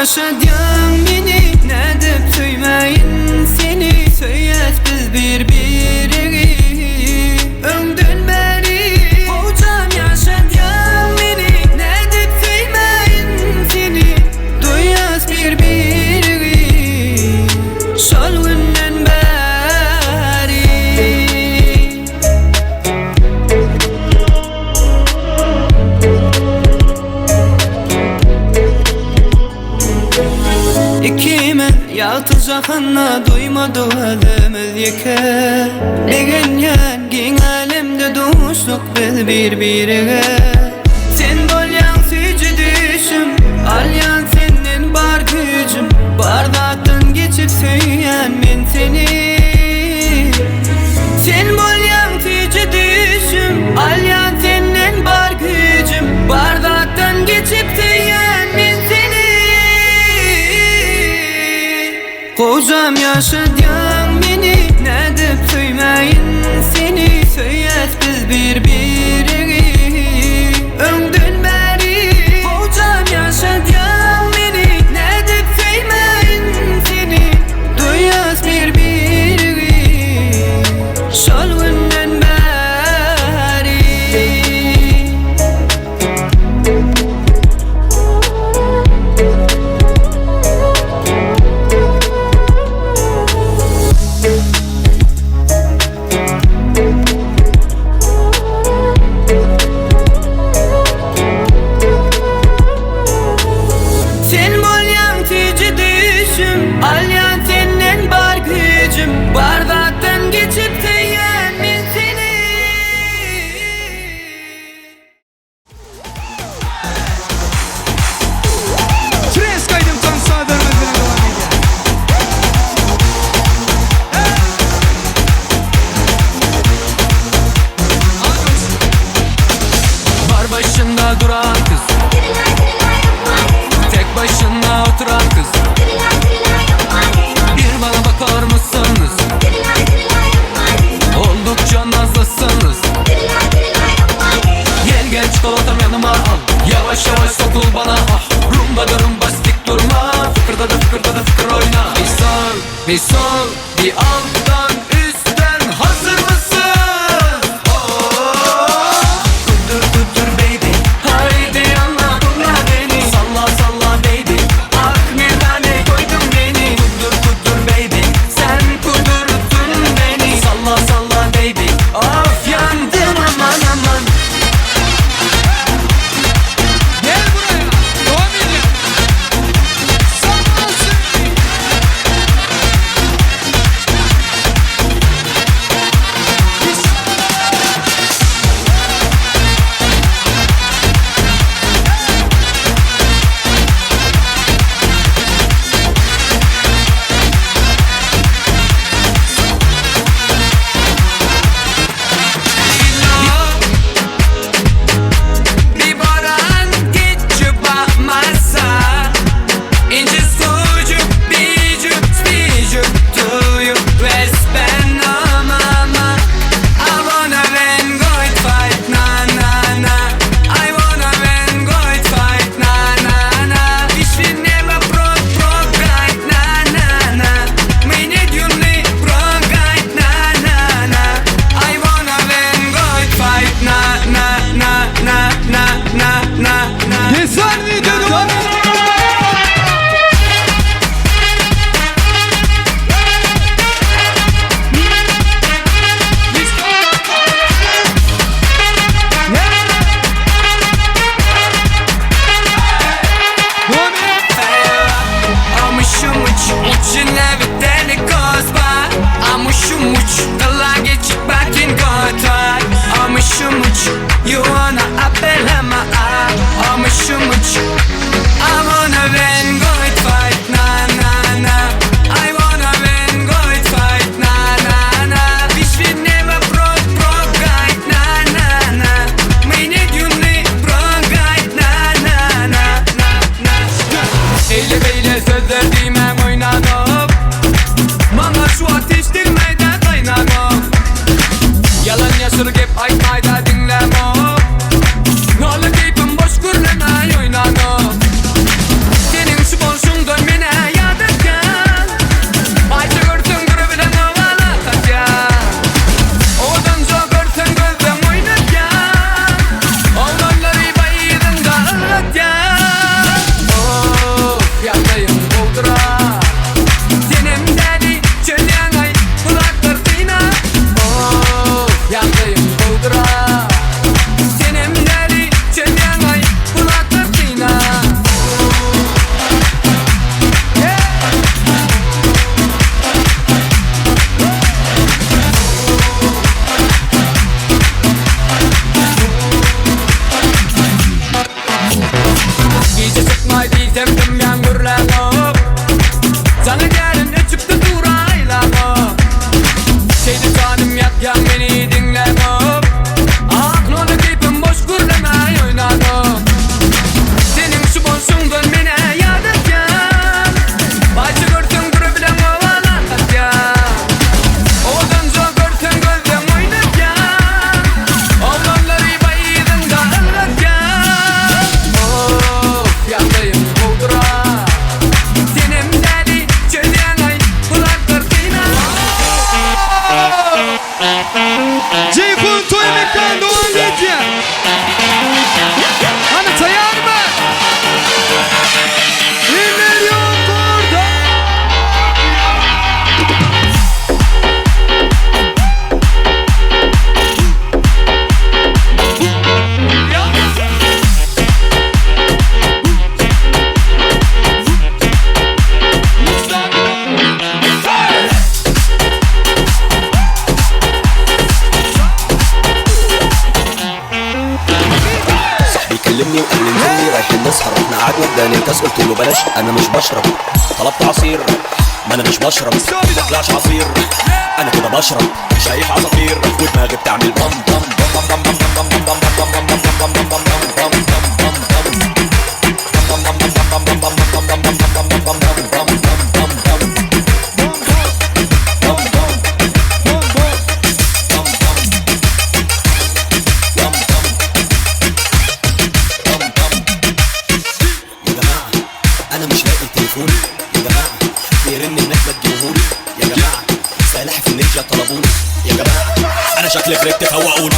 yaşadın beni, ne dep söymeyin seni. Söyet biz birbirine önden beri. Hocam yaşadın beni, ne dep söymeyin seni. Duyas birbirine şol günden beri. İkime yaltızakana duymadı elimiz yeke. Degen yengin alemde dostluk biz birbirine. Sen bolyan sücü düşüm, alyan senin bar gücüm. Bardaktan geçip söyleyen men seni. Sen bolyan sücü düşüm, alyan senin bar gücüm. Bardaktan geçip söyleyen men seni. Hocam yaşadın beni, ne dep söymeyin seni. Söyet biz birbirine önden beri. Hocam yaşadın beni, ne dep söymeyin seni. Duyas birbirine şol günden beri. Sen bolyan tücü düşüm, alyan senin bar gücüm. Bardaktan geçip tüyen min seni. Tres kaydım tansa dönmezine devam ediyor. Bar başında duran kız, tek başına oturan kız. Bir bana bakar mısınız? Oldukça nazlısınız. Gel gel çikolatam yanıma al. Yavaş yavaş sokul bana ah. Rumba da rumba stik durma. Fıkırda da fıkırda da fıkır oyna. Bir sol, bir sol, bir alttan üstten. Hazır mısın? Kudur kudur baby. Haydi anla bunlar beni. Salla salla baby. Akmedane koydun beni. Kudur kudur baby. Sen kudurttun beni. Salla salla baby. Of yandım aman aman. Gel buraya. Devam edin. Sağ olsun. Ya beni dinle bab. Aklını keyfim boş kurlamay oynadım. Senin şu boşun dönmene yadık ya. Başı görsün kuru bilen ovalanat ya. Oğlan çok görsün gözden oynak ya. Oğlanları baydın da ılgıt ya. Of yandayım buldura. Senin deli çözen ay kulaklar kıyma. Ceyhun Toy Mekan Doğan Medya. Hani sayar mı? Ünler yok orada. بيكلمني وقال لي نزلني رايحين نسهر رحنا قعد وداني الكاس قلت له بلاش انا مش بشرب طلبت عصير ما انا مش بشرب ما طلعش عصير انا كده بشرب شايف عصافير ودماغي بتعمل بام بام بام بام بام بام بام بام بام بام بام بام انا مش لاقي تليفوني يا جماعه بيرن هناك ما تجيبوهولي يا جماعه سلاحف النينجا طلبوني يا جماعه انا شكلي فرقت فوقوني